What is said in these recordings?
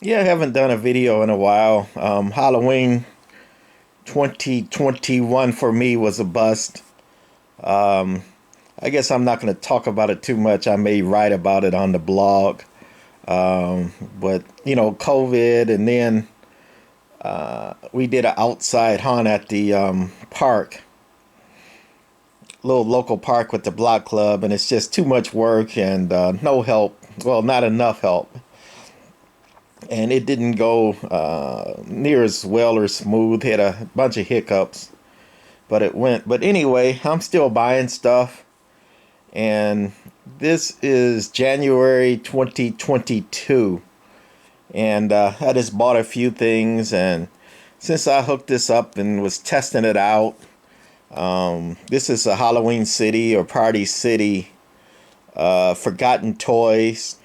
Yeah, I haven't done a video in a while. Halloween 2021 for me was a bust. Um, I guess I'm not going to talk about it too much. I may write about it on the blog. But, COVID, and then we did an outside hunt at the park, little local park with the block club, and it's just too much work and no help. Well, not enough help. And it didn't go near as well or smooth. Had a bunch of hiccups, but it went. But anyway, I'm still buying stuff, and this is January 2022, and I just bought a few things. And since I hooked this up and was testing it out, this is a Halloween City or Party City, Forgotten Toys,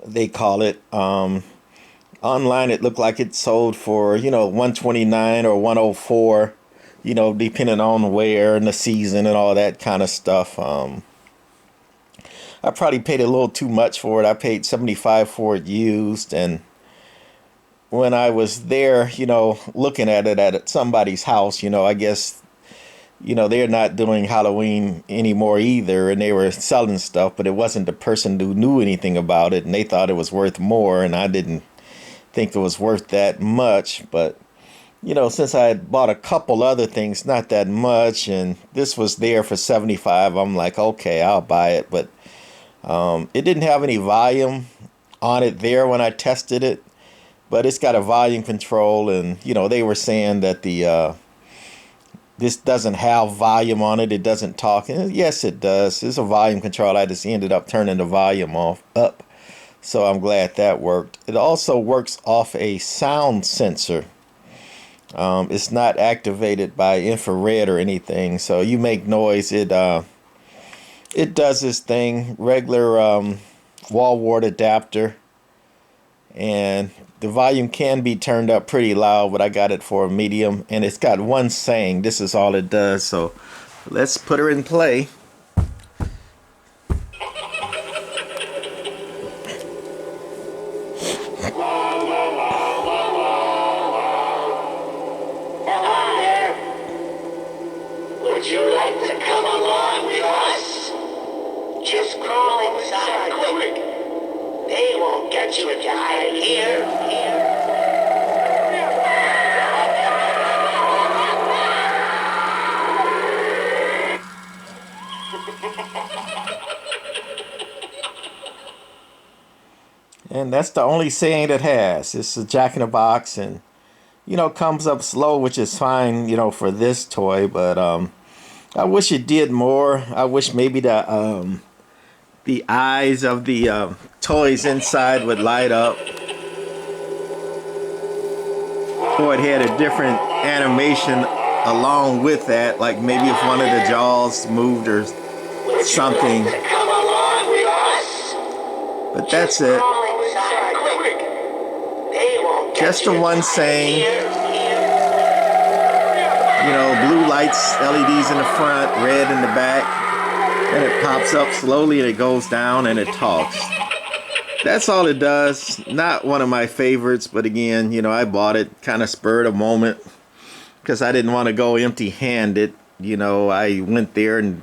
they call it. Online, it looked like it sold for 129 or 104, depending on where and the season and all that kind of stuff. I probably paid a little too much for it. I paid 75 for it used, and when I was there, looking at it at somebody's house, I guess they're not doing Halloween anymore either, and they were selling stuff, but it wasn't the person who knew anything about it, and they thought it was worth more, and I didn't think it was worth that much. But since I had bought a couple other things, not that much, and this was there for 75, I'm like, okay, I'll buy it. But it didn't have any volume on it there when I tested it, but it's got a volume control, and they were saying that the this doesn't have volume on it. It doesn't talk. And yes, it does. It's a volume control. I just ended up turning the volume off up. So I'm glad that worked. It also works off a sound sensor. It's not activated by infrared or anything. So you make noise, it does this thing. Regular walwart adapter. And the volume can be turned up pretty loud, but I got it for a medium, and it's got one saying. This is all it does. So let's put her in play. Hello there. Would you like to come along with us? Just crawl inside quick. They won't get you if you hide here. And that's the only saying it has. It's a Jack in the Box, and comes up slow, which is fine, for this toy. But I wish it did more. I wish maybe the eyes of the toys inside would light up, or it had a different animation along with that, like maybe if one of the jaws moved or something. But that's it. Just the one saying. Blue lights, LEDs in the front, red in the back, and it pops up slowly and it goes down and it talks. That's all it does. Not one of my favorites, but again, I bought it kind of spur of the moment because I didn't want to go empty-handed. I went there and,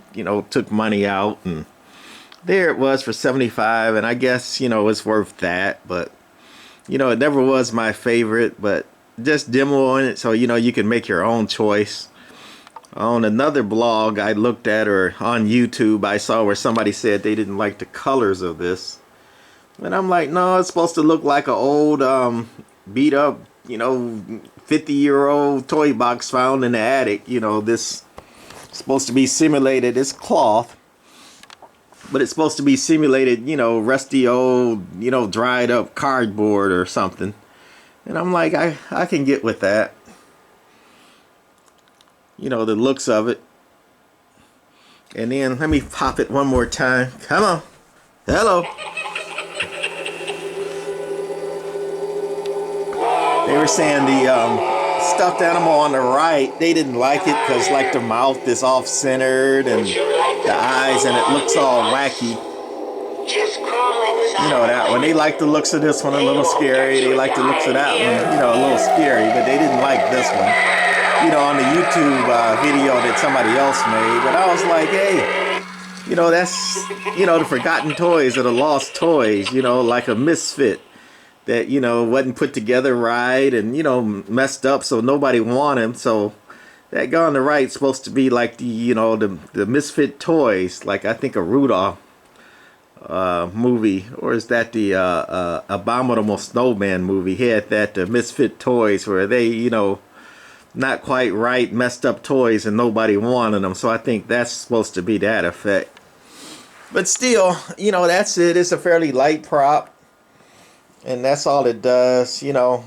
took money out, and there it was for 75, and I guess, it's worth that. But, it never was my favorite, but just demoing it so, you can make your own choice. On another blog I looked at, or on YouTube, I saw where somebody said they didn't like the colors of this. And I'm like, no, it's supposed to look like an old, beat up, 50-year-old toy box found in the attic. This is supposed to be simulated. It's cloth, but it's supposed to be simulated, rusty old, dried up cardboard or something. And I'm like, I can get with that. The looks of it. And then let me pop it one more time. Come on. Hello. They were saying the stuffed animal on the right, they didn't like it because like the mouth is off-centered and the eyes, and it looks all wacky. You know that one. They like the looks of this one a little scary. They like the looks of that one, you know, a little scary. But they didn't like this one. You know, on the YouTube video that somebody else made. But I was like, hey, you know, that's, you know, the forgotten toys or the lost toys. You know, like a misfit that, you know, wasn't put together right and, you know, messed up, so nobody wanted him. So that guy on the right is supposed to be like the, you know, the misfit toys, like I think a Rudolph movie, or is that the Abominable Snowman movie? He had that, the misfit toys, where they, you know, not quite right, messed up toys and nobody wanted them. So I think that's supposed to be that effect. But still, you know, that's it. It's a fairly light prop. And that's all it does, you know.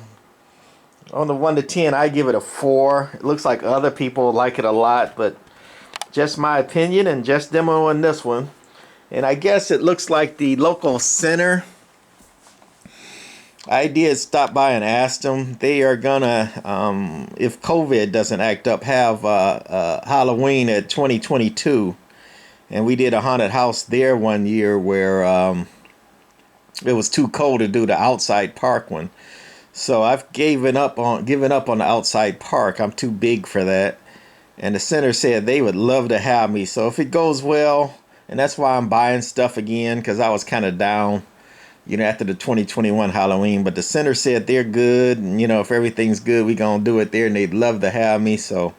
On the 1 to 10, I give it a 4. It looks like other people like it a lot, but just my opinion and just demoing this one. And I guess it looks like the local center, I did stop by and ask them. They are gonna, if COVID doesn't act up, have Halloween at 2022. And we did a haunted house there one year where it was too cold to do the outside park one. So I've given up on the outside park. I'm too big for that. And the center said they would love to have me. So if it goes well, and that's why I'm buying stuff again, because I was kind of down, you know, after the 2021 Halloween. But the center said they're good, and, you know, if everything's good, we're going to do it there, and they'd love to have me. So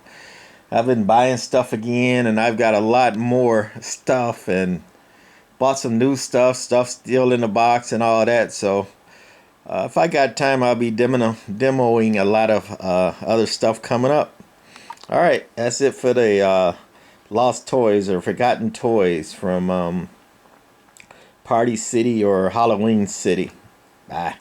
I've been buying stuff again, and I've got a lot more stuff, and bought some new stuff still in the box and all that. So if I got time, I'll be demoing a lot of other stuff coming up. All right, that's it for the lost toys or forgotten toys from Party City or Halloween City. Bye.